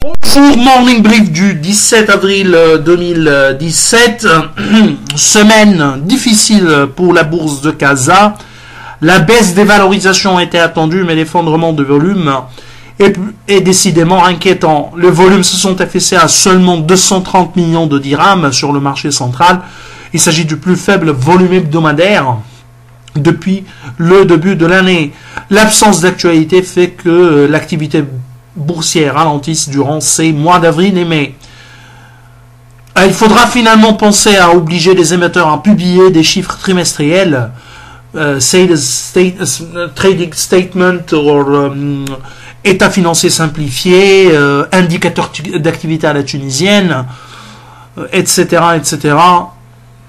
Bonjour, Morning Brief du 17 avril 2017. Semaine difficile pour la bourse de Casa. La baisse des valorisations était attendue, mais l'effondrement de volume est décidément inquiétant. Les volumes se sont affaissés à seulement 230 millions de dirhams sur le marché central. Il s'agit du plus faible volume hebdomadaire depuis le début de l'année. L'absence d'actualité fait que l'activité boursière ralentisse durant ces mois d'avril et mai. Il faudra finalement penser à obliger les émetteurs à publier des chiffres trimestriels, trading statement ou état financier simplifié, indicateur d'activité à la tunisienne, etc., etc.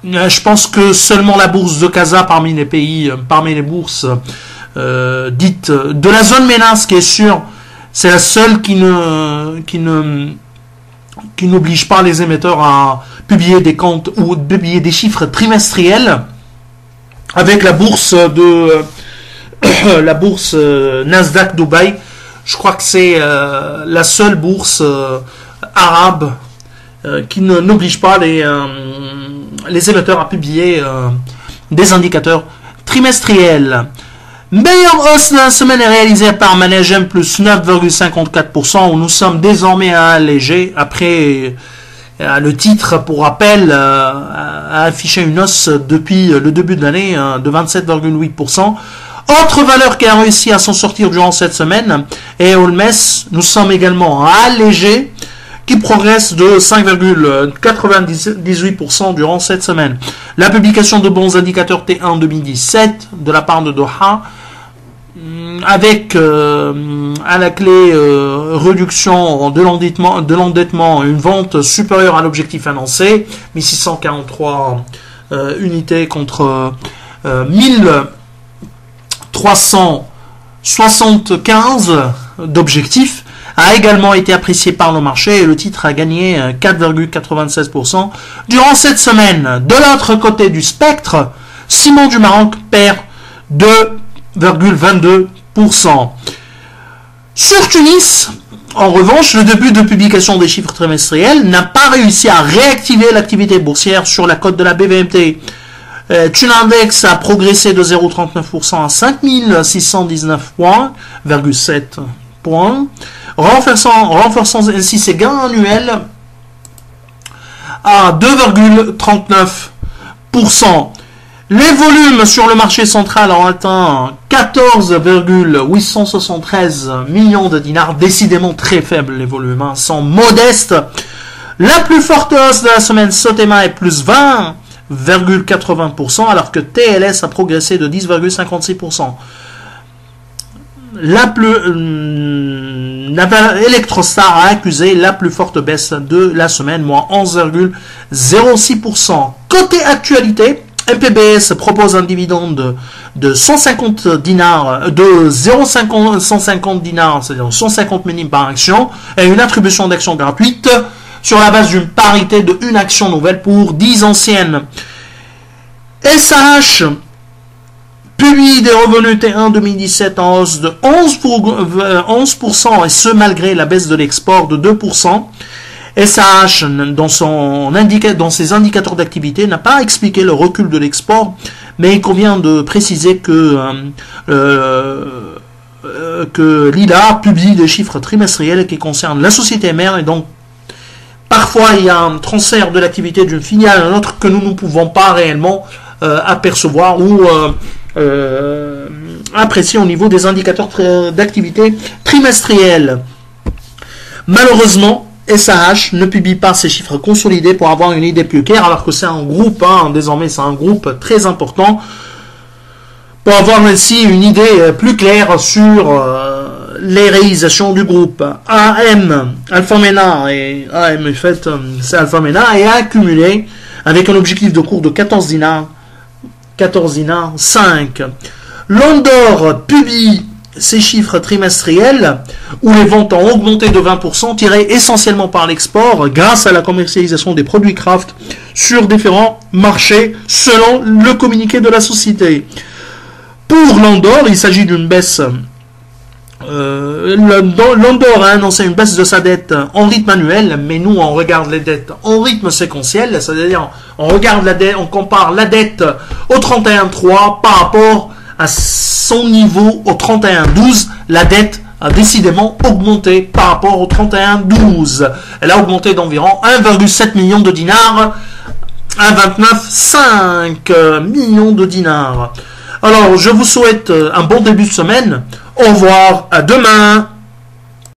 Je pense que seulement la bourse de Casa parmi les pays, parmi les bourses dites de la zone MENA, qui est sûre, c'est la seule qui n'oblige pas les émetteurs à publier des comptes ou publier des chiffres trimestriels. Avec la bourse Nasdaq Dubaï, je crois que c'est la seule bourse arabe qui n'oblige pas les émetteurs à publier des indicateurs trimestriels. Meilleure hausse de la semaine est réalisée par Managem plus 9,54%, où nous sommes désormais à alléger après le titre, pour rappel, a affiché une hausse depuis le début de l'année de 27,8%. Autre valeur qui a réussi à s'en sortir durant cette semaine est Holmes. Nous sommes également à alléger, qui progresse de 5,98% durant cette semaine. La publication de bons indicateurs T1 2017 de la part de Doha, avec à la clé réduction de l'endettement, une vente supérieure à l'objectif annoncé, 1643 unités contre 1375 d'objectifs, a également été apprécié par le marché et le titre a gagné 4,96% durant cette semaine. De l'autre côté du spectre, Ciment du Maroc perd 2,22%. Sur Tunis, en revanche, le début de publication des chiffres trimestriels n'a pas réussi à réactiver l'activité boursière sur la cote de la BVMT. Tunindex a progressé de 0,39% à 5619,7 points, renforçant ainsi ses gains annuels à 2,39%. Les volumes sur le marché central ont atteint 14,873 millions de dinars, décidément très faibles les volumes, sont modestes. La plus forte hausse de la semaine, Sotema est plus 20,80%, alors que TLS a progressé de 10,56%. Electrostar a accusé la plus forte baisse de la semaine, moins 11,06%. Côté actualité, MPBS propose un dividende de 150 dinars, de 0,150 dinars, c'est-à-dire 150 minimes par action, et une attribution d'actions gratuite sur la base d'une parité de une action nouvelle pour 10 anciennes. SAH publie des revenus T1 2017 en hausse de 11%, et ce malgré la baisse de l'export de 2%. SAH, dans ses indicateurs d'activité, n'a pas expliqué le recul de l'export, mais il convient de préciser que Lila publie des chiffres trimestriels qui concernent la société mère, et donc parfois il y a un transfert de l'activité d'une filiale à une autre que nous ne pouvons pas réellement apercevoir ou apprécier au niveau des indicateurs d'activité trimestriels. Malheureusement, SAH ne publie pas ces chiffres consolidés pour avoir une idée plus claire, alors que c'est un groupe, désormais c'est un groupe très important, pour avoir ainsi une idée plus claire sur les réalisations du groupe. Alpha MENA et AM, en fait, c'est Alpha MENA, et a accumulé avec un objectif de cours de 14 dinars 5. Londor publie ces chiffres trimestriels où les ventes ont augmenté de 20%, tirées essentiellement par l'export grâce à la commercialisation des produits craft sur différents marchés selon le communiqué de la société. Pour Londor, il s'agit d'une baisse L'Andorre annonçait une baisse de sa dette en rythme annuel, mais nous on regarde les dettes en rythme séquentiel, c'est-à-dire on regarde la dette, on compare la dette au 31-3 par rapport à son niveau au 31-12. La dette a décidément augmenté par rapport au 31-12. Elle a augmenté d'environ 1,7 million de dinars à 29,5 millions de dinars. Alors, je vous souhaite un bon début de semaine. Au revoir, à demain.